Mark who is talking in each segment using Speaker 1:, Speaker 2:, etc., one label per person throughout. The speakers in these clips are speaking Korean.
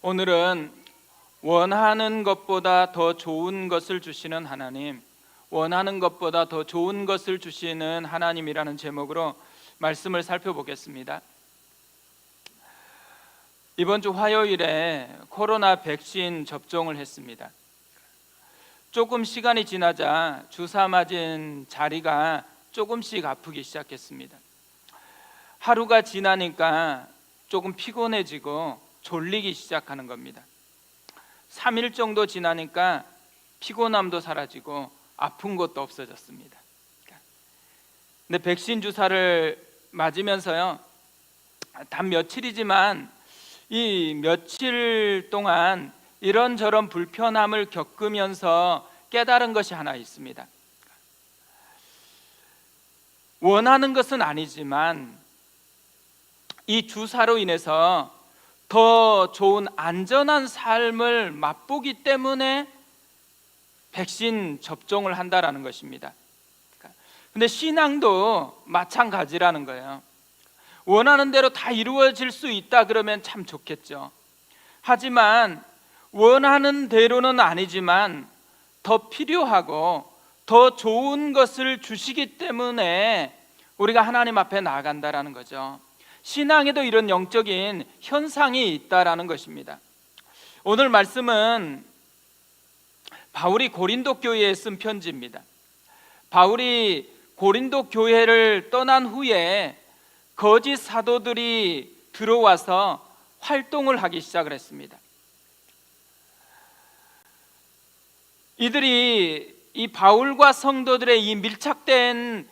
Speaker 1: 오늘은 원하는 것보다 더 좋은 것을 주시는 하나님, 원하는 것보다 더 좋은 것을 주시는 하나님이라는 제목으로 말씀을 살펴보겠습니다. 이번 주 화요일에 코로나 백신 접종을 했습니다. 조금 시간이 지나자 주사 맞은 자리가 조금씩 아프기 시작했습니다. 하루가 지나니까 조금 피곤해지고 졸리기 시작하는 겁니다. 3일 정도 지나니까 피곤함도 사라지고 아픈 것도 없어졌습니다. 근데 백신 주사를 맞으면서요, 단 며칠이지만 이 며칠 동안 이런저런 불편함을 겪으면서 깨달은 것이 하나 있습니다. 원하는 것은 아니지만 이 주사로 인해서 더 좋은 안전한 삶을 맛보기 때문에 백신 접종을 한다라는 것입니다. 근데 신앙도 마찬가지라는 거예요. 원하는 대로 다 이루어질 수 있다 그러면 참 좋겠죠. 하지만 원하는 대로는 아니지만 더 필요하고 더 좋은 것을 주시기 때문에 우리가 하나님 앞에 나아간다라는 거죠. 신앙에도 이런 영적인 현상이 있다라는 것입니다. 오늘 말씀은 바울이 고린도 교회에 쓴 편지입니다. 바울이 고린도 교회를 떠난 후에 거짓 사도들이 들어와서 활동을 하기 시작을 했습니다. 이들이 이 바울과 성도들의 이 밀착된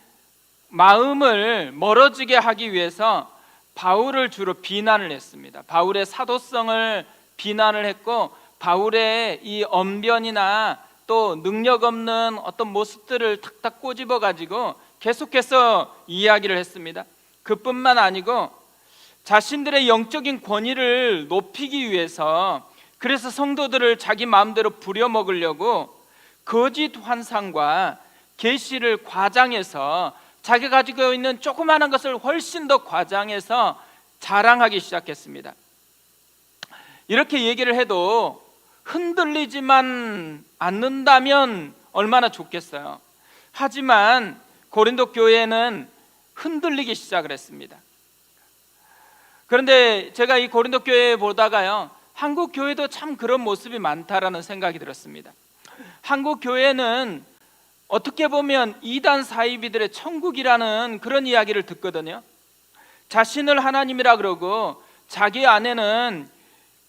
Speaker 1: 마음을 멀어지게 하기 위해서 바울을 주로 비난을 했습니다. 바울의 사도성을 비난을 했고, 바울의 이 언변이나 또 능력 없는 어떤 모습들을 탁탁 꼬집어 가지고 계속해서 이야기를 했습니다. 그뿐만 아니고 자신들의 영적인 권위를 높이기 위해서, 그래서 성도들을 자기 마음대로 부려먹으려고 거짓 환상과 계시를 과장해서 자기가 가지고 있는 조그마한 것을 훨씬 더 과장해서 자랑하기 시작했습니다. 이렇게 얘기를 해도 흔들리지만 않는다면 얼마나 좋겠어요. 하지만 고린도 교회는 흔들리기 시작을 했습니다. 그런데 제가 이 고린도 교회 보다가요, 한국 교회도 참 그런 모습이 많다라는 생각이 들었습니다. 한국 교회는 어떻게 보면 이단 사이비들의 천국이라는 그런 이야기를 듣거든요. 자신을 하나님이라 그러고 자기 아내는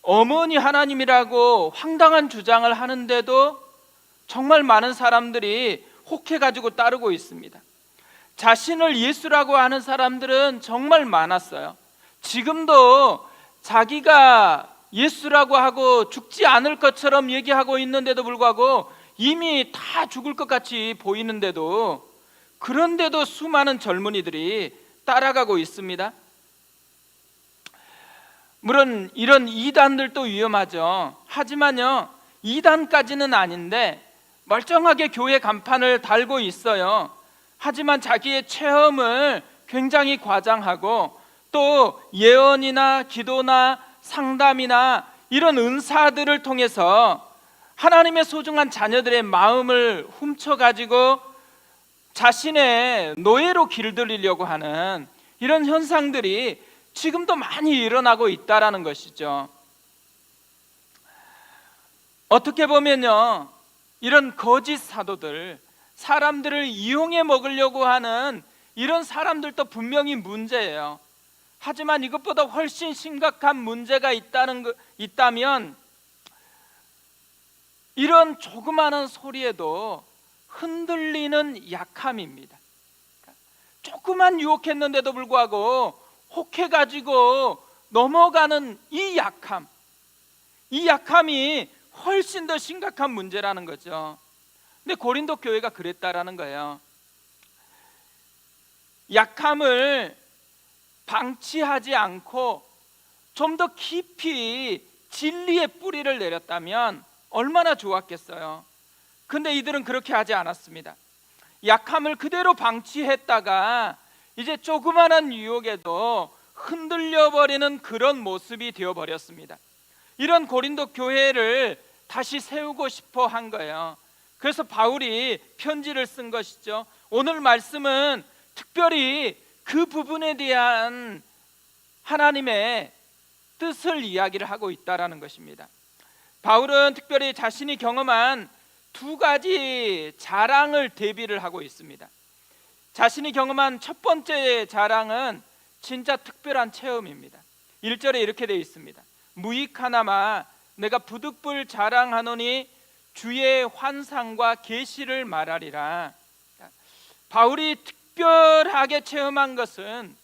Speaker 1: 어머니 하나님이라고 황당한 주장을 하는데도 정말 많은 사람들이 혹해가지고 따르고 있습니다. 자신을 예수라고 하는 사람들은 정말 많았어요. 지금도 자기가 예수라고 하고 죽지 않을 것처럼 얘기하고 있는데도 불구하고 이미 다 죽을 것 같이 보이는데도, 그런데도 수많은 젊은이들이 따라가고 있습니다. 물론 이런 이단들도 위험하죠. 하지만요, 이단까지는 아닌데 멀쩡하게 교회 간판을 달고 있어요. 하지만 자기의 체험을 굉장히 과장하고 또 예언이나 기도나 상담이나 이런 은사들을 통해서 하나님의 소중한 자녀들의 마음을 훔쳐가지고 자신의 노예로 길들이려고 하는 이런 현상들이 지금도 많이 일어나고 있다라는 것이죠. 어떻게 보면요, 이런 거짓 사도들, 사람들을 이용해 먹으려고 하는 이런 사람들도 분명히 문제예요. 하지만 이것보다 훨씬 심각한 문제가 있다면 이런 조그마한 소리에도 흔들리는 약함입니다. 조그만 유혹했는데도 불구하고 혹해가지고 넘어가는 이 약함, 이 약함이 훨씬 더 심각한 문제라는 거죠. 근데 고린도 교회가 그랬다라는 거예요. 약함을 방치하지 않고 좀 더 깊이 진리의 뿌리를 내렸다면 얼마나 좋았겠어요. 근데 이들은 그렇게 하지 않았습니다. 약함을 그대로 방치했다가 이제 조그마한 유혹에도 흔들려 버리는 그런 모습이 되어 버렸습니다. 이런 고린도 교회를 다시 세우고 싶어 한 거예요. 그래서 바울이 편지를 쓴 것이죠. 오늘 말씀은 특별히 그 부분에 대한 하나님의 뜻을 이야기를 하고 있다라는 것입니다. 바울은 특별히 자신이 경험한 두 가지 자랑을 대비를 하고 있습니다. 자신이 경험한 첫 번째 자랑은 진짜 특별한 체험입니다. 1절에 이렇게 되어 있습니다. 무익하나마 내가 부득불 자랑하노니 주의 환상과 계시를 말하리라. 바울이 특별하게 체험한 것은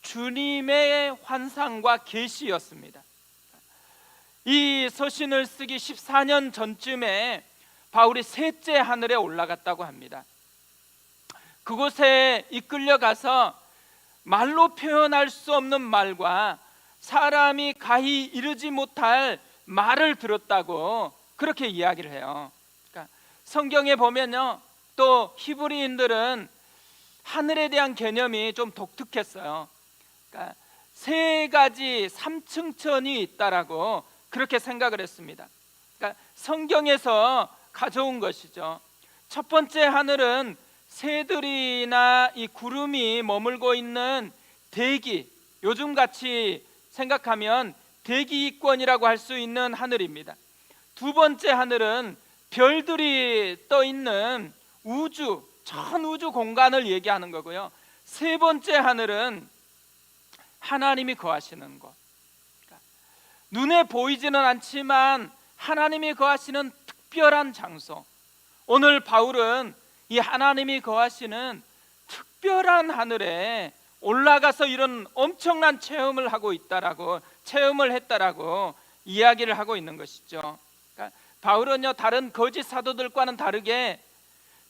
Speaker 1: 주님의 환상과 계시였습니다. 이 서신을 쓰기 14년 전쯤에 바울이 셋째 하늘에 올라갔다고 합니다. 그곳에 이끌려가서 말로 표현할 수 없는 말과 사람이 가히 이르지 못할 말을 들었다고 그렇게 이야기를 해요. 그러니까 성경에 보면요, 또 히브리인들은 하늘에 대한 개념이 좀 독특했어요. 그러니까 세 가지 삼층천이 있다라고 그렇게 생각을 했습니다. 그러니까 성경에서 가져온 것이죠. 첫 번째 하늘은 새들이나 이 구름이 머물고 있는 대기, 요즘같이 생각하면 대기권이라고 할 수 있는 하늘입니다. 두 번째 하늘은 별들이 떠 있는 우주, 전 우주 공간을 얘기하는 거고요. 세 번째 하늘은 하나님이 거하시는 곳. 그러니까 눈에 보이지는 않지만 하나님이 거하시는 특별한 장소. 오늘 바울은 이 하나님이 거하시는 특별한 하늘에 올라가서 이런 엄청난 체험을 하고 있다라고, 체험을 했다라고 이야기를 하고 있는 것이죠. 그러니까 바울은요, 다른 거짓 사도들과는 다르게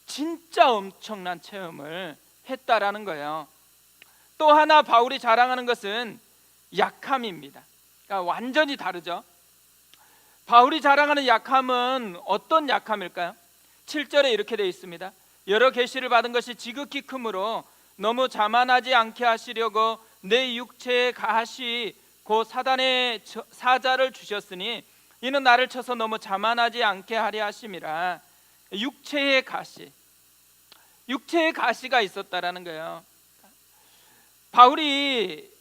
Speaker 1: 진짜 엄청난 체험을 했다라는 거예요. 또 하나 바울이 자랑하는 것은 약함입니다. 그러니까 완전히 다르죠. 바울이 자랑하는 약함은 어떤 약함일까요? 7절에 이렇게 되어 있습니다. 여러 계시를 받은 것이 지극히 크므로 너무 자만하지 않게 하시려고 내 육체에 가시 곧 사단의 사자를 주셨으니 이는 나를 쳐서 너무 자만하지 않게 하려 하심이라. 육체의 가시, 육체의 가시가 있었다라는 거예요. 바울이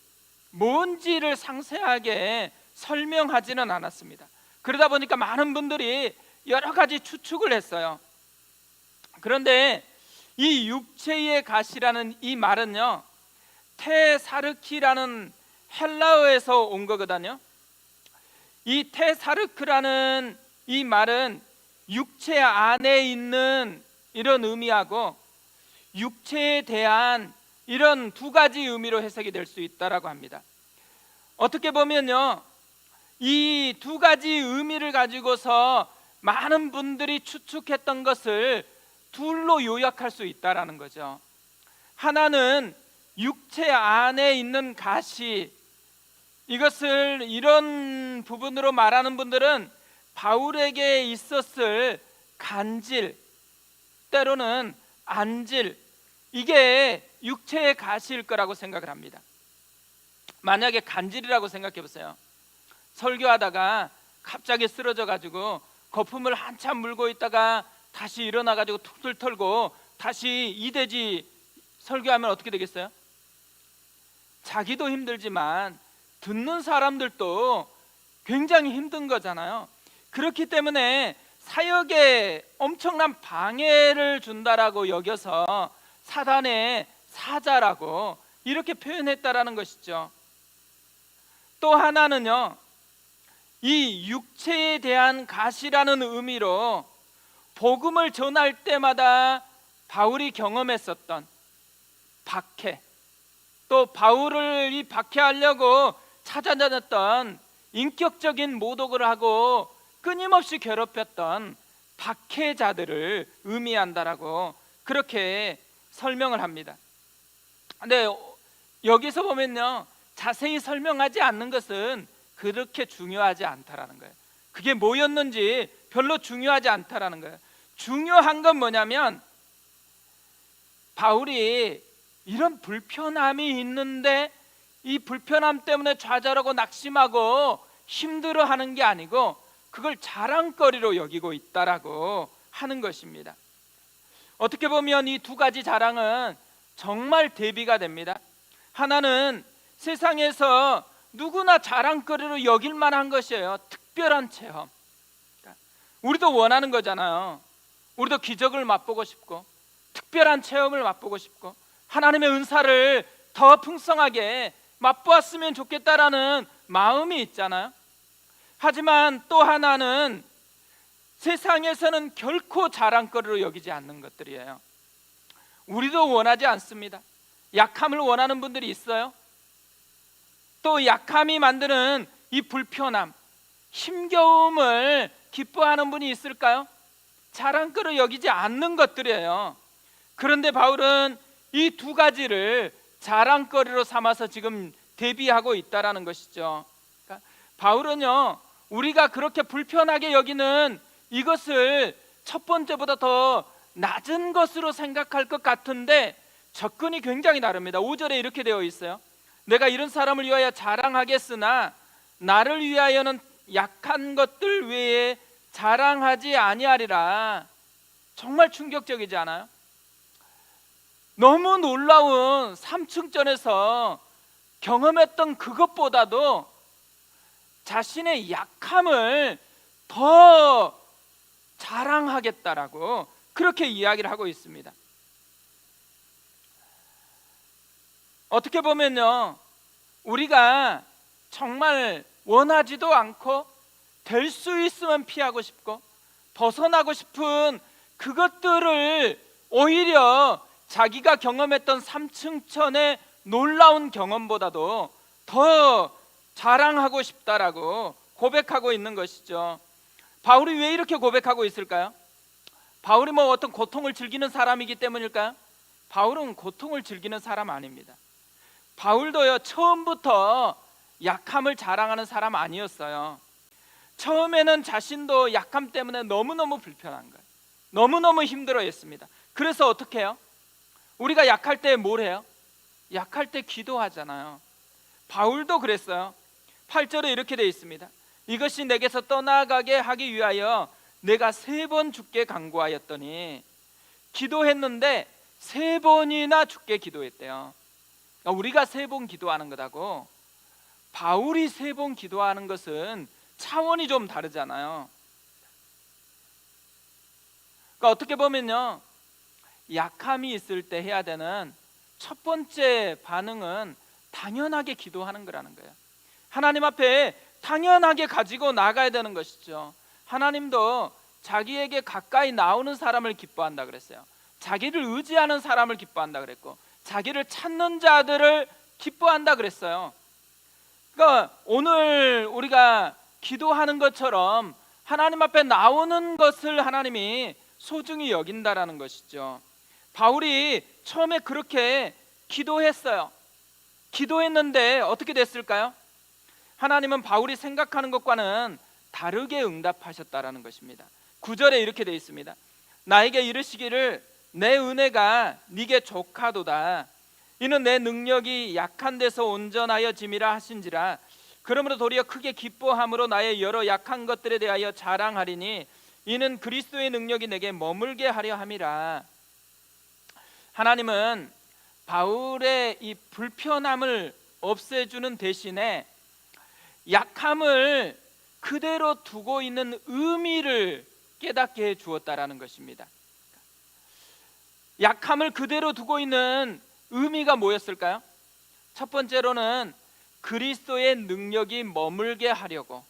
Speaker 1: 뭔지를 상세하게 설명하지는 않았습니다. 그러다 보니까 많은 분들이 여러 가지 추측을 했어요. 그런데 이 육체의 가시라는 이 말은요, 테사르키라는 헬라어에서 온 거거든요. 이 테사르크라는 이 말은 육체 안에 있는 이런 의미하고 육체에 대한 이런 두 가지 의미로 해석이 될 수 있다라고 합니다. 어떻게 보면요, 이 두 가지 의미를 가지고서 많은 분들이 추측했던 것을 둘로 요약할 수 있다라는 거죠. 하나는 육체 안에 있는 가시, 이것을 이런 부분으로 말하는 분들은 바울에게 있었을 간질, 때로는 안질, 이게 육체의 가시일 거라고 생각을 합니다. 만약에 간질이라고 생각해 보세요. 설교하다가 갑자기 쓰러져 가지고 거품을 한참 물고 있다가 다시 일어나 가지고 툭툭 털고 다시 이대지 설교하면 어떻게 되겠어요? 자기도 힘들지만 듣는 사람들도 굉장히 힘든 거잖아요. 그렇기 때문에 사역에 엄청난 방해를 준다라고 여겨서 사단의 사자라고 이렇게 표현했다라는 것이죠. 또 하나는요, 이 육체에 대한 가시라는 의미로 복음을 전할 때마다 바울이 경험했었던 박해, 또 바울을 이 박해하려고 찾아다녔던 인격적인 모독을 하고 끊임없이 괴롭혔던 박해자들을 의미한다라고 그렇게 설명을 합니다. 근데 여기서 보면요, 자세히 설명하지 않는 것은 그렇게 중요하지 않다라는 거예요. 그게 뭐였는지 별로 중요하지 않다라는 거예요. 중요한 건 뭐냐면 바울이 이런 불편함이 있는데 이 불편함 때문에 좌절하고 낙심하고 힘들어하는 게 아니고 그걸 자랑거리로 여기고 있다라고 하는 것입니다. 어떻게 보면 이 두 가지 자랑은 정말 대비가 됩니다. 하나는 세상에서 누구나 자랑거리로 여길 만한 것이에요. 특별한 체험. 우리도 원하는 거잖아요. 우리도 기적을 맛보고 싶고 특별한 체험을 맛보고 싶고 하나님의 은사를 더 풍성하게 맛보았으면 좋겠다라는 마음이 있잖아요. 하지만 또 하나는 세상에서는 결코 자랑거리로 여기지 않는 것들이에요. 우리도 원하지 않습니다. 약함을 원하는 분들이 있어요. 또 약함이 만드는 이 불편함, 힘겨움을 기뻐하는 분이 있을까요? 자랑거리로 여기지 않는 것들이에요. 그런데 바울은 이 두 가지를 자랑거리로 삼아서 지금 대비하고 있다라는 것이죠. 그러니까 바울은요, 우리가 그렇게 불편하게 여기는 이것을 첫 번째보다 더 낮은 것으로 생각할 것 같은데 접근이 굉장히 다릅니다. 5절에 이렇게 되어 있어요. 내가 이런 사람을 위하여 자랑하겠으나 나를 위하여는 약한 것들 외에 자랑하지 아니하리라. 정말 충격적이지 않아요? 너무 놀라운 삼층전에서 경험했던 그것보다도 자신의 약함을 더 자랑하겠다라고 그렇게 이야기를 하고 있습니다. 어떻게 보면요, 우리가 정말 원하지도 않고 될 수 있으면 피하고 싶고 벗어나고 싶은 그것들을 오히려 자기가 경험했던 삼층천의 놀라운 경험보다도 더 자랑하고 싶다라고 고백하고 있는 것이죠. 바울이 왜 이렇게 고백하고 있을까요? 바울이 뭐 어떤 고통을 즐기는 사람이기 때문일까요? 바울은 고통을 즐기는 사람 아닙니다. 바울도요, 처음부터 약함을 자랑하는 사람 아니었어요. 처음에는 자신도 약함 때문에 너무너무 불편한 거예요. 너무너무 힘들어했습니다. 그래서 어떻게 해요? 우리가 약할 때 뭘 해요? 약할 때 기도하잖아요. 바울도 그랬어요. 8절에 이렇게 되어 있습니다. 이것이 내게서 떠나가게 하기 위하여 내가 3번 죽게 간구하였더니, 기도했는데 3번이나 죽게 기도했대요. 그러니까 우리가 3번 기도하는 것하고 바울이 3번 기도하는 것은 차원이 좀 다르잖아요. 그러니까 어떻게 보면요, 약함이 있을 때 해야 되는 첫 번째 반응은 당연하게 기도하는 거라는 거예요. 하나님 앞에 당연하게 가지고 나가야 되는 것이죠. 하나님도 자기에게 가까이 나오는 사람을 기뻐한다 그랬어요. 자기를 의지하는 사람을 기뻐한다 그랬고 자기를 찾는 자들을 기뻐한다 그랬어요. 그러니까 오늘 우리가 기도하는 것처럼 하나님 앞에 나오는 것을 하나님이 소중히 여긴다라는 것이죠. 바울이 처음에 그렇게 기도했어요. 기도했는데 어떻게 됐을까요? 하나님은 바울이 생각하는 것과는 다르게 응답하셨다라는 것입니다. 9절에 이렇게 되어 있습니다. 나에게 이르시기를 내 은혜가 네게 족하도다. 이는 내 능력이 약한 데서 온전하여 짐이라 하신지라. 그러므로 도리어 크게 기뻐함으로 나의 여러 약한 것들에 대하여 자랑하리니 이는 그리스도의 능력이 내게 머물게 하려 함이라. 하나님은 바울의 이 불편함을 없애주는 대신에 약함을 그대로 두고 있는 의미를 깨닫게 해 주었다라는 것입니다. 약함을 그대로 두고 있는 의미가 뭐였을까요? 첫 번째로는 그리스도의 능력이 머물게 하려고,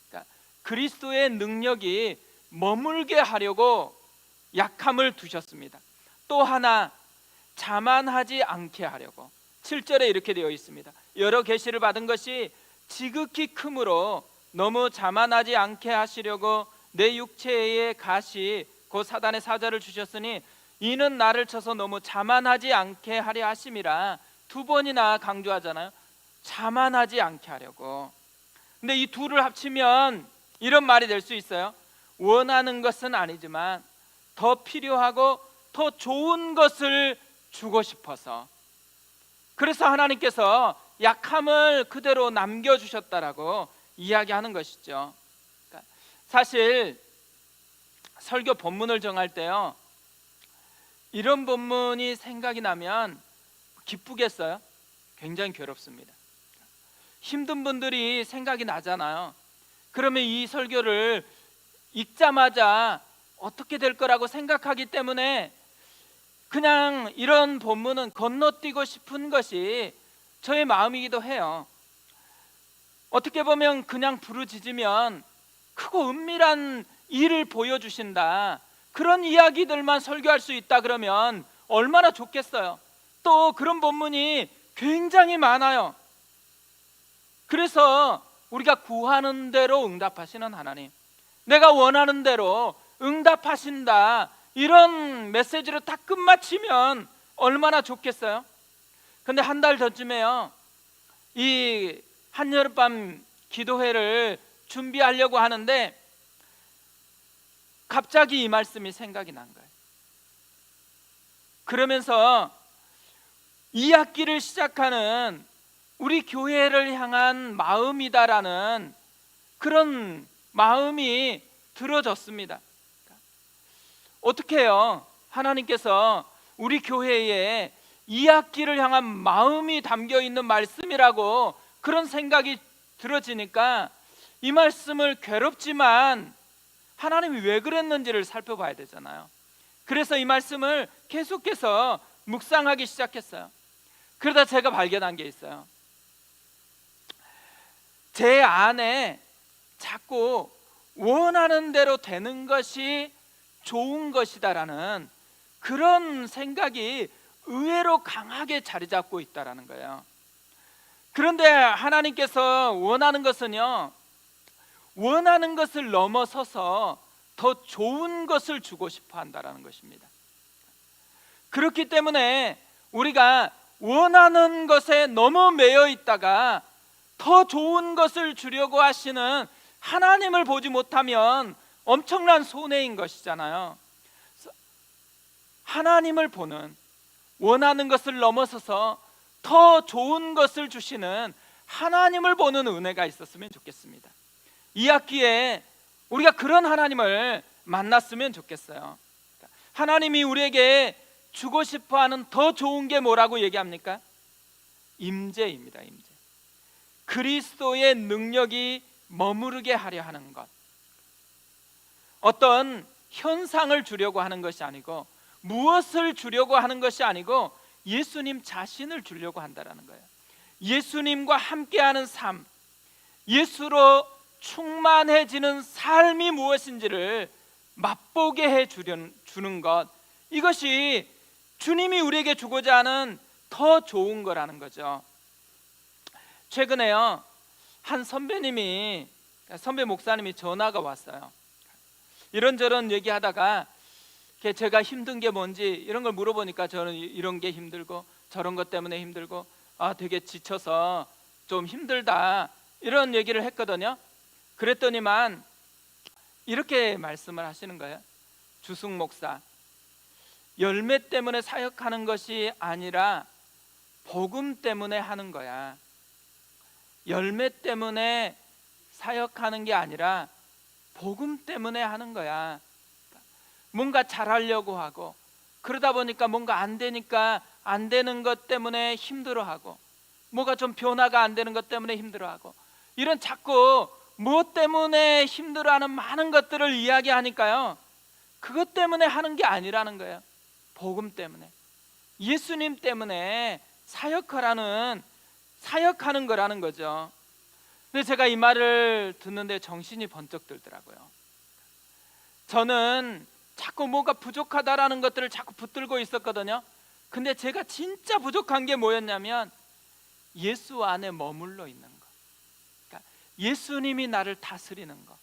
Speaker 1: 그러니까 그리스도의 능력이 머물게 하려고 약함을 두셨습니다. 또 하나, 자만하지 않게 하려고. 7절에 이렇게 되어 있습니다. 여러 계시를 받은 것이 지극히 크므로 너무 자만하지 않게 하시려고 내 육체의 가시 곧 사단의 사자를 주셨으니 이는 나를 쳐서 너무 자만하지 않게 하려 하심이라. 2번이나 강조하잖아요. 자만하지 않게 하려고. 근데 이 둘을 합치면 이런 말이 될 수 있어요. 원하는 것은 아니지만 더 필요하고 더 좋은 것을 주고 싶어서, 그래서 하나님께서 약함을 그대로 남겨주셨다라고 이야기하는 것이죠. 그러니까 사실 설교 본문을 정할 때요, 이런 본문이 생각이 나면 기쁘겠어요? 굉장히 괴롭습니다. 힘든 분들이 생각이 나잖아요. 그러면 이 설교를 읽자마자 어떻게 될 거라고 생각하기 때문에 그냥 이런 본문은 건너뛰고 싶은 것이 저의 마음이기도 해요. 어떻게 보면 그냥 부르짖으면 크고 은밀한 일을 보여주신다, 그런 이야기들만 설교할 수 있다 그러면 얼마나 좋겠어요. 또 그런 본문이 굉장히 많아요. 그래서 우리가 구하는 대로 응답하시는 하나님, 내가 원하는 대로 응답하신다, 이런 메시지로 딱 끝마치면 얼마나 좋겠어요. 근데 한 달 전쯤에요, 이 한여름밤 기도회를 준비하려고 하는데 갑자기 이 말씀이 생각이 난 거예요. 그러면서 2학기를 시작하는 우리 교회를 향한 마음이다라는 그런 마음이 들어졌습니다. 어떻게 해요? 하나님께서 우리 교회에 2학기를 향한 마음이 담겨 있는 말씀이라고 그런 생각이 들어지니까 이 말씀을 괴롭지만 하나님이 왜 그랬는지를 살펴봐야 되잖아요. 그래서 이 말씀을 계속해서 묵상하기 시작했어요. 그러다 제가 발견한 게 있어요. 제 안에 자꾸 원하는 대로 되는 것이 좋은 것이다라는 그런 생각이 의외로 강하게 자리 잡고 있다라는 거예요. 그런데 하나님께서 원하는 것은요, 원하는 것을 넘어서서 더 좋은 것을 주고 싶어 한다라는 것입니다. 그렇기 때문에 우리가 원하는 것에 너무 매여 있다가 더 좋은 것을 주려고 하시는 하나님을 보지 못하면 엄청난 손해인 것이잖아요. 하나님을 보는, 원하는 것을 넘어서서 더 좋은 것을 주시는 하나님을 보는 은혜가 있었으면 좋겠습니다. 이 학기에 우리가 그런 하나님을 만났으면 좋겠어요. 하나님이 우리에게 주고 싶어하는 더 좋은 게 뭐라고 얘기합니까? 임재입니다. 임재. 그리스도의 능력이 머무르게 하려 하는 것. 어떤 현상을 주려고 하는 것이 아니고, 무엇을 주려고 하는 것이 아니고 예수님 자신을 주려고 한다는 거예요. 예수님과 함께하는 삶, 예수로 충만해지는 삶이 무엇인지를 맛보게 해주는 것, 이것이 주님이 우리에게 주고자 하는 더 좋은 거라는 거죠. 최근에요, 한 선배 목사님이 전화가 왔어요. 이런저런 얘기하다가 제가 힘든 게 뭔지 이런 걸 물어보니까 저는 이런 게 힘들고 저런 것 때문에 힘들고 되게 지쳐서 좀 힘들다, 이런 얘기를 했거든요. 그랬더니만 이렇게 말씀을 하시는 거예요. 주승 목사, 열매 때문에 사역하는 것이 아니라 복음 때문에 하는 거야. 열매 때문에 사역하는 게 아니라 복음 때문에 하는 거야. 뭔가 잘하려고 하고, 그러다 보니까 뭔가 안 되니까 안 되는 것 때문에 힘들어하고, 뭐가 좀 변화가 안 되는 것 때문에 힘들어하고, 이런 자꾸 무엇 때문에 힘들어하는 많은 것들을 이야기하니까요, 그것 때문에 하는 게 아니라는 거예요. 복음 때문에, 예수님 때문에 사역하는 거라는 거죠. 근데 제가 이 말을 듣는데 정신이 번쩍 들더라고요. 저는 자꾸 뭔가 부족하다라는 것들을 자꾸 붙들고 있었거든요. 근데 제가 진짜 부족한 게 뭐였냐면 예수 안에 머물러 있는 거, 그러니까 예수님이 나를 다스리는 거,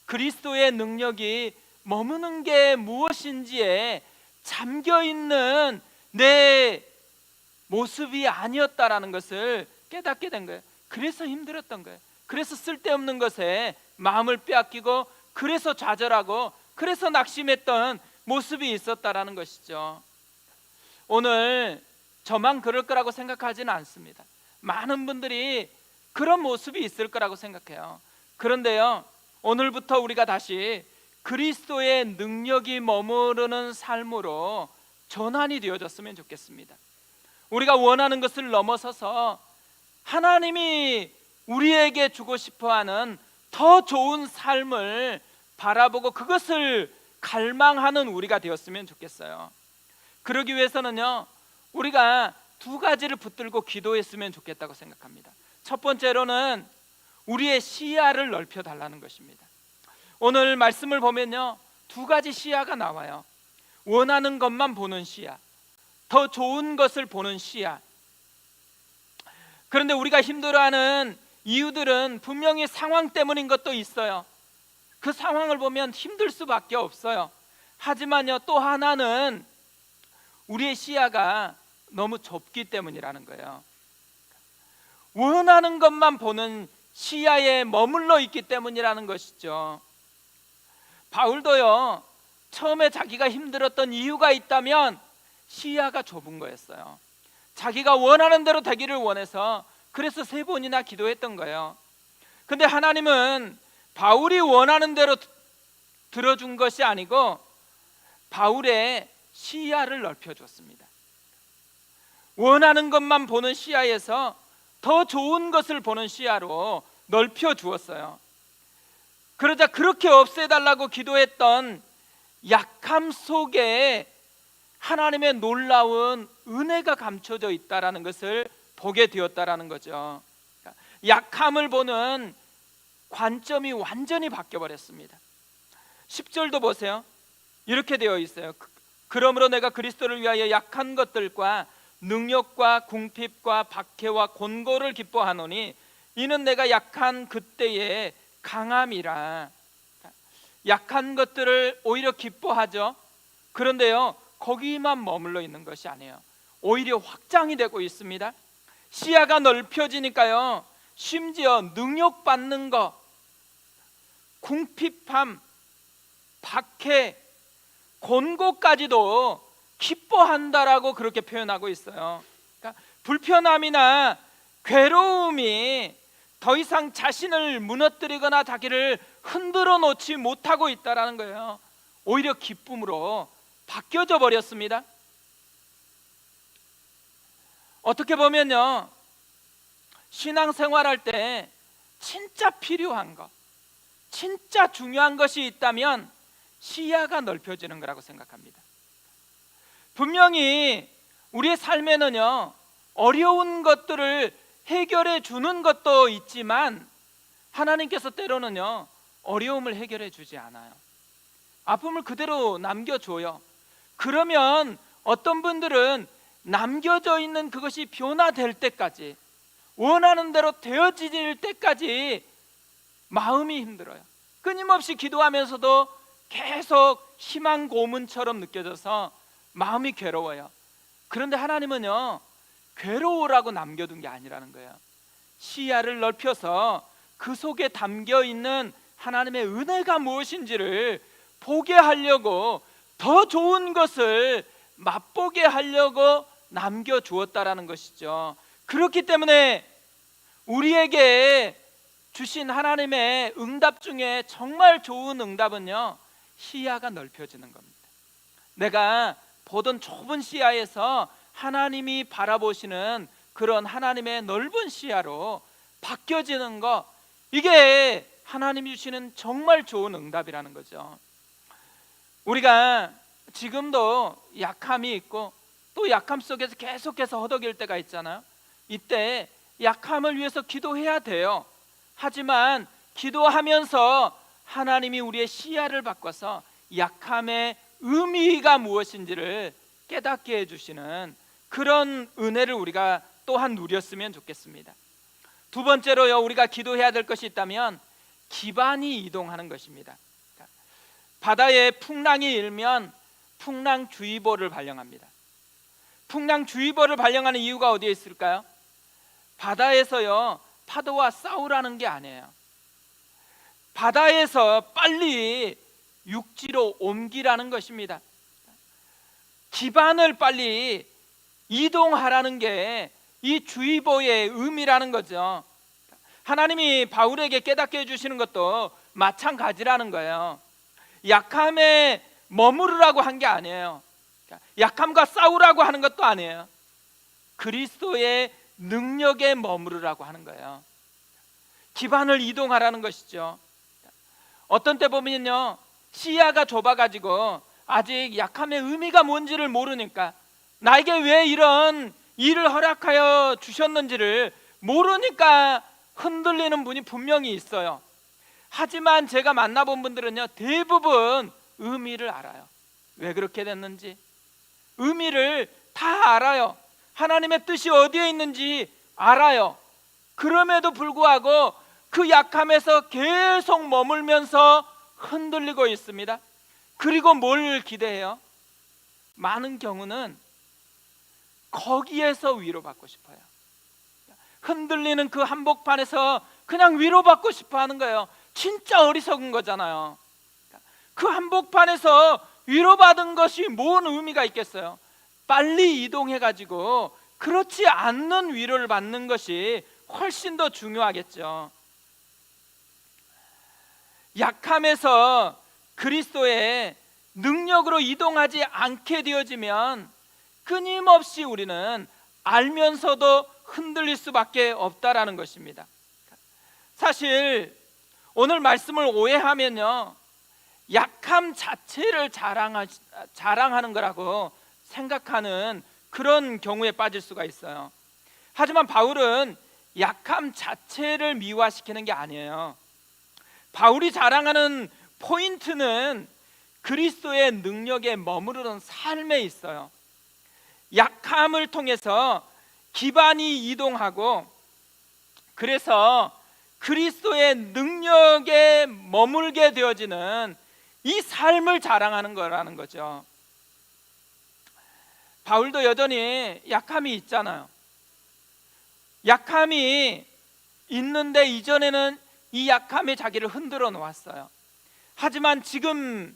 Speaker 1: 그리스도의 능력이 머무는 게 무엇인지에 잠겨있는 내 모습이 아니었다라는 것을 깨닫게 된 거예요. 그래서 힘들었던 거예요. 그래서 쓸데없는 것에 마음을 빼앗기고, 그래서 좌절하고, 그래서 낙심했던 모습이 있었다라는 것이죠. 오늘 저만 그럴 거라고 생각하지는 않습니다. 많은 분들이 그런 모습이 있을 거라고 생각해요. 그런데요, 오늘부터 우리가 다시 그리스도의 능력이 머무르는 삶으로 전환이 되어졌으면 좋겠습니다. 우리가 원하는 것을 넘어서서 하나님이 우리에게 주고 싶어하는 더 좋은 삶을 바라보고 그것을 갈망하는 우리가 되었으면 좋겠어요. 그러기 위해서는요, 우리가 두 가지를 붙들고 기도했으면 좋겠다고 생각합니다. 첫 번째로는 우리의 시야를 넓혀 달라는 것입니다. 오늘 말씀을 보면요, 두 가지 시야가 나와요. 원하는 것만 보는 시야, 더 좋은 것을 보는 시야. 그런데 우리가 힘들어하는 이유들은 분명히 상황 때문인 것도 있어요. 그 상황을 보면 힘들 수밖에 없어요. 하지만요, 또 하나는 우리의 시야가 너무 좁기 때문이라는 거예요. 원하는 것만 보는 시야에 머물러 있기 때문이라는 것이죠. 바울도요, 처음에 자기가 힘들었던 이유가 있다면 시야가 좁은 거였어요. 자기가 원하는 대로 되기를 원해서 그래서 3번이나 기도했던 거예요. 근데 하나님은 바울이 원하는 대로 들어준 것이 아니고 바울의 시야를 넓혀줬습니다. 원하는 것만 보는 시야에서 더 좋은 것을 보는 시야로 넓혀주었어요. 그러자 그렇게 없애달라고 기도했던 약함 속에 하나님의 놀라운 은혜가 감춰져 있다는 것을 보게 되었다는 거죠. 약함을 보는 관점이 완전히 바뀌어버렸습니다. 10절도 보세요. 이렇게 되어 있어요. 그러므로 내가 그리스도를 위하여 약한 것들과 능력과 궁핍과 박해와 곤고를 기뻐하노니 이는 내가 약한 그때의 강함이라. 약한 것들을 오히려 기뻐하죠. 그런데요, 거기만 머물러 있는 것이 아니에요. 오히려 확장이 되고 있습니다. 시야가 넓혀지니까요, 심지어 능력받는 것, 궁핍함, 박해, 곤고까지도 기뻐한다라고 그렇게 표현하고 있어요. 그러니까 불편함이나 괴로움이 더 이상 자신을 무너뜨리거나 자기를 흔들어 놓지 못하고 있다라는 거예요. 오히려 기쁨으로 바뀌어져 버렸습니다. 어떻게 보면요, 신앙생활할 때 진짜 필요한 것, 진짜 중요한 것이 있다면 시야가 넓혀지는 거라고 생각합니다. 분명히 우리의 삶에는요, 어려운 것들을 해결해 주는 것도 있지만 하나님께서 때로는요, 어려움을 해결해 주지 않아요. 아픔을 그대로 남겨줘요. 그러면 어떤 분들은 남겨져 있는 그것이 변화될 때까지, 원하는 대로 되어질 때까지 마음이 힘들어요. 끊임없이 기도하면서도 계속 희망 고문처럼 느껴져서 마음이 괴로워요. 그런데 하나님은요, 괴로우라고 남겨둔 게 아니라는 거예요. 시야를 넓혀서 그 속에 담겨 있는 하나님의 은혜가 무엇인지를 보게 하려고, 더 좋은 것을 맛보게 하려고 남겨주었다라는 것이죠. 그렇기 때문에 우리에게 주신 하나님의 응답 중에 정말 좋은 응답은요, 시야가 넓혀지는 겁니다. 내가 보던 좁은 시야에서 하나님이 바라보시는 그런 하나님의 넓은 시야로 바뀌어지는 것, 이게 하나님이 주시는 정말 좋은 응답이라는 거죠. 우리가 지금도 약함이 있고 또 약함 속에서 계속해서 허덕일 때가 있잖아요. 이때 약함을 위해서 기도해야 돼요. 하지만 기도하면서 하나님이 우리의 시야를 바꿔서 약함의 의미가 무엇인지를 깨닫게 해주시는 그런 은혜를 우리가 또한 누렸으면 좋겠습니다. 두 번째로요, 우리가 기도해야 될 것이 있다면 기반이 이동하는 것입니다. 바다에 풍랑이 일면 풍랑주의보를 발령합니다. 풍랑주의보를 발령하는 이유가 어디에 있을까요? 바다에서요, 파도와 싸우라는 게 아니에요. 바다에서 빨리 육지로 옮기라는 것입니다. 기반을 빨리 이동하라는 게 이 주의보의 의미라는 거죠. 하나님이 바울에게 깨닫게 해주시는 것도 마찬가지라는 거예요. 약함에 머무르라고 한 게 아니에요. 약함과 싸우라고 하는 것도 아니에요. 그리스도의 능력에 머무르라고 하는 거예요. 기반을 이동하라는 것이죠. 어떤 때 보면요, 시야가 좁아가지고 아직 약함의 의미가 뭔지를 모르니까, 나에게 왜 이런 일을 허락하여 주셨는지를 모르니까 흔들리는 분이 분명히 있어요. 하지만 제가 만나본 분들은요, 대부분 의미를 알아요. 왜 그렇게 됐는지 의미를 다 알아요. 하나님의 뜻이 어디에 있는지 알아요. 그럼에도 불구하고 그 약함에서 계속 머물면서 흔들리고 있습니다. 그리고 뭘 기대해요? 많은 경우는 거기에서 위로받고 싶어요. 흔들리는 그 한복판에서 그냥 위로받고 싶어 하는 거예요. 진짜 어리석은 거잖아요. 그 한복판에서 위로받은 것이 뭔 의미가 있겠어요? 빨리 이동해가지고 그렇지 않는 위로를 받는 것이 훨씬 더 중요하겠죠. 약함에서 그리스도의 능력으로 이동하지 않게 되어지면 끊임없이 우리는 알면서도 흔들릴 수밖에 없다라는 것입니다. 사실 오늘 말씀을 오해하면요, 약함 자체를 자랑하는 거라고 생각하는 그런 경우에 빠질 수가 있어요. 하지만 바울은 약함 자체를 미화시키는 게 아니에요. 바울이 자랑하는 포인트는 그리스도의 능력에 머무르는 삶에 있어요. 약함을 통해서 기반이 이동하고, 그래서 그리스도의 능력에 머물게 되어지는 이 삶을 자랑하는 거라는 거죠. 바울도 여전히 약함이 있잖아요. 약함이 있는데 이전에는 이 약함이 자기를 흔들어 놓았어요. 하지만 지금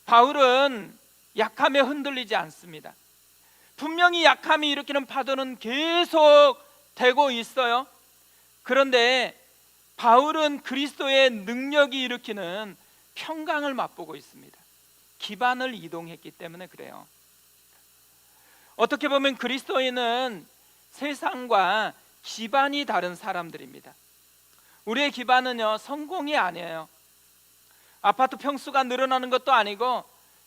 Speaker 1: 바울은 약함에 흔들리지 않습니다. 분명히 약함이 일으키는 파도는 계속 되고 있어요. 그런데 바울은 그리스도의 능력이 일으키는 평강을 맛보고 있습니다. 기반을 이동했기 때문에 그래요. 어떻게 보면 그리스도인은 세상과 기반이 다른 사람들입니다. 우리의 기반은요, 성공이 아니에요. 아파트 평수가 늘어나는 것도 아니고,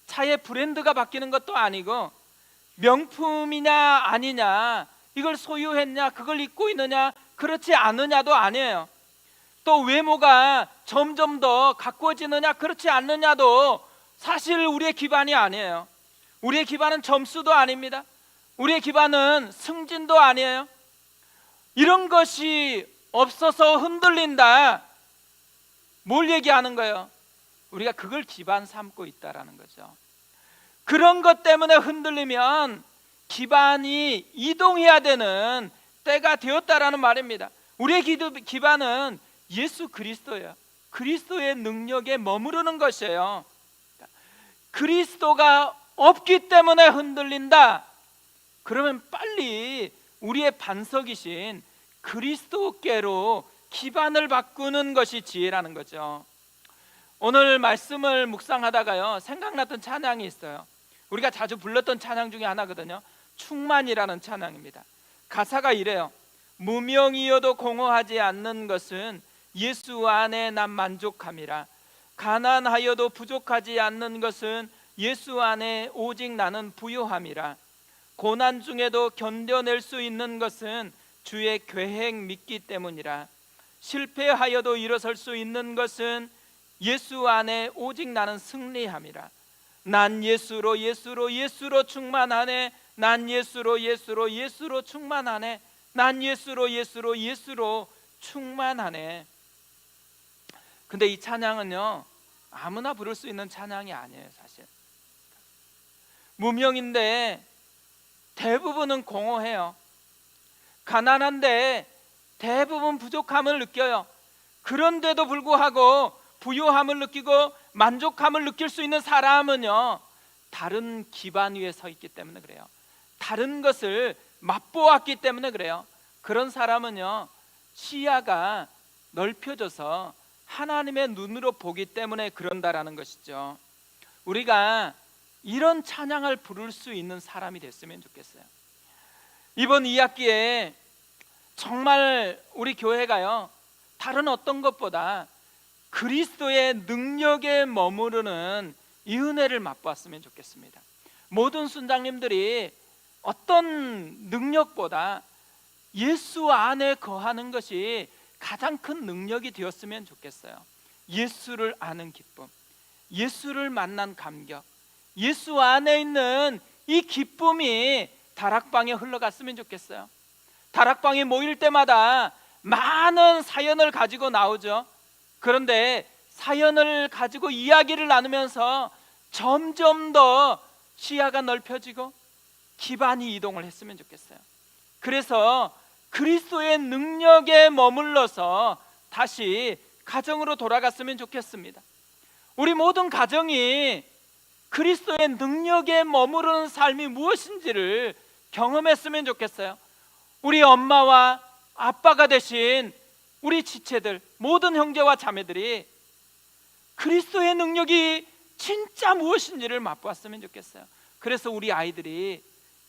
Speaker 1: 차의 브랜드가 바뀌는 것도 아니고, 명품이냐 아니냐, 이걸 소유했냐, 그걸 입고 있느냐, 그렇지 않느냐도 아니에요. 또 외모가 점점 더 가꾸어지느냐, 그렇지 않느냐도 사실 우리의 기반이 아니에요. 우리의 기반은 점수도 아닙니다. 우리의 기반은 승진도 아니에요. 이런 것이 없어서 흔들린다. 뭘 얘기하는 거예요? 우리가 그걸 기반 삼고 있다라는 거죠. 그런 것 때문에 흔들리면 기반이 이동해야 되는 때가 되었다라는 말입니다. 우리의 기반은 예수 그리스도예요. 그리스도의 능력에 머무르는 것이에요. 그리스도가 없기 때문에 흔들린다. 그러면 빨리 우리의 반석이신 그리스도께로 기반을 바꾸는 것이 지혜라는 거죠. 오늘 말씀을 묵상하다가요, 생각났던 찬양이 있어요. 우리가 자주 불렀던 찬양 중에 하나거든요. 충만이라는 찬양입니다. 가사가 이래요. 무명이어도 공허하지 않는 것은 예수 안에 난 만족함이라. 가난하여도 부족하지 않는 것은 예수 안에 오직 나는 부요함이라. 고난 중에도 견뎌낼 수 있는 것은 주의 계획 믿기 때문이라. 실패하여도 일어설 수 있는 것은 예수 안에 오직 나는 승리함이라. 난 예수로 충만하네. 난 예수로 충만하네. 난 예수로 충만하네. 근데 이 찬양은요, 아무나 부를 수 있는 찬양이 아니에요. 사실 무명인데 대부분은 공허해요. 가난한데 대부분 부족함을 느껴요. 그런데도 불구하고 부요함을 느끼고 만족함을 느낄 수 있는 사람은요, 다른 기반 위에 서 있기 때문에 그래요. 다른 것을 맛보았기 때문에 그래요. 그런 사람은요, 시야가 넓혀져서 하나님의 눈으로 보기 때문에 그런다라는 것이죠. 우리가 이런 찬양을 부를 수 있는 사람이 됐으면 좋겠어요. 이번 2학기에 정말 우리 교회가요, 다른 어떤 것보다 그리스도의 능력에 머무르는 이 은혜를 맛보았으면 좋겠습니다. 모든 순장님들이 어떤 능력보다 예수 안에 거하는 것이 가장 큰 능력이 되었으면 좋겠어요. 예수를 아는 기쁨, 예수를 만난 감격, 예수 안에 있는 이 기쁨이 다락방에 흘러갔으면 좋겠어요. 다락방에 모일 때마다 많은 사연을 가지고 나오죠. 그런데 사연을 가지고 이야기를 나누면서 점점 더 시야가 넓혀지고 기반이 이동을 했으면 좋겠어요. 그래서 그리스도의 능력에 머물러서 다시 가정으로 돌아갔으면 좋겠습니다. 우리 모든 가정이 그리스도의 능력에 머무르는 삶이 무엇인지를 경험했으면 좋겠어요. 우리 엄마와 아빠가 되신 우리 지체들, 모든 형제와 자매들이 그리스도의 능력이 진짜 무엇인지를 맛보았으면 좋겠어요. 그래서 우리 아이들이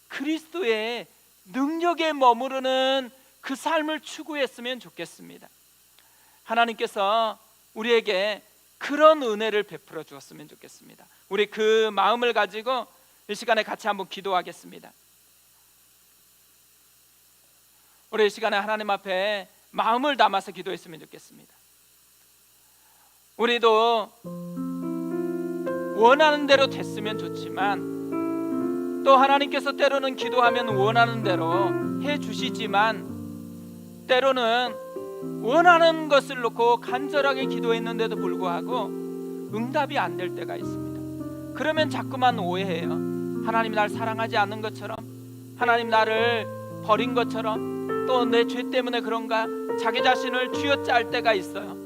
Speaker 1: 그리스도의 능력에 머무르는 그 삶을 추구했으면 좋겠습니다. 하나님께서 우리에게 그런 은혜를 베풀어 주었으면 좋겠습니다. 우리 그 마음을 가지고 이 시간에 같이 한번 기도하겠습니다. 우리 이 시간에 하나님 앞에 마음을 담아서 기도했으면 좋겠습니다. 우리도 원하는 대로 됐으면 좋지만 또 하나님께서 때로는 기도하면 원하는 대로 해주시지만 때로는 원하는 것을 놓고 간절하게 기도했는데도 불구하고 응답이 안 될 때가 있습니다. 그러면 자꾸만 오해해요. 하나님이 날 사랑하지 않는 것처럼, 하나님 나를 버린 것처럼, 또 내 죄 때문에 그런가 자기 자신을 쥐어짤 때가 있어요.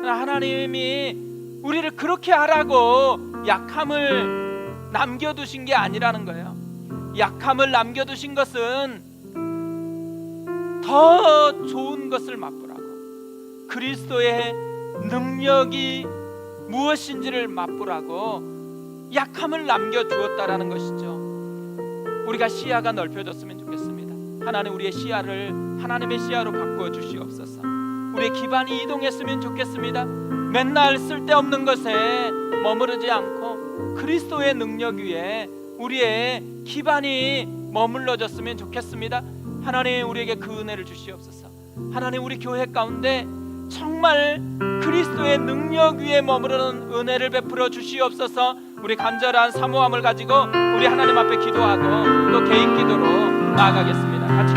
Speaker 1: 하나님이 우리를 그렇게 하라고 약함을 남겨두신 게 아니라는 거예요. 약함을 남겨두신 것은 더 좋은 것을 맛보라고, 그리스도의 능력이 무엇인지를 맛보라고 약함을 남겨주었다라는 것이죠. 우리가 시야가 넓혀졌으면 좋겠습니다. 하나님, 우리의 시야를 하나님의 시야로 바꾸어 주시옵소서. 우리의 기반이 이동했으면 좋겠습니다. 맨날 쓸데없는 것에 머무르지 않고 그리스도의 능력 위에 우리의 기반이 머물러졌으면 좋겠습니다. 하나님, 우리에게 그 은혜를 주시옵소서. 하나님, 우리 교회 가운데 정말 그리스도의 능력 위에 머무르는 은혜를 베풀어 주시옵소서. 우리 간절한 사모함을 가지고 우리 하나님 앞에 기도하고 또 개인 기도로 나아가겠습니다. 같이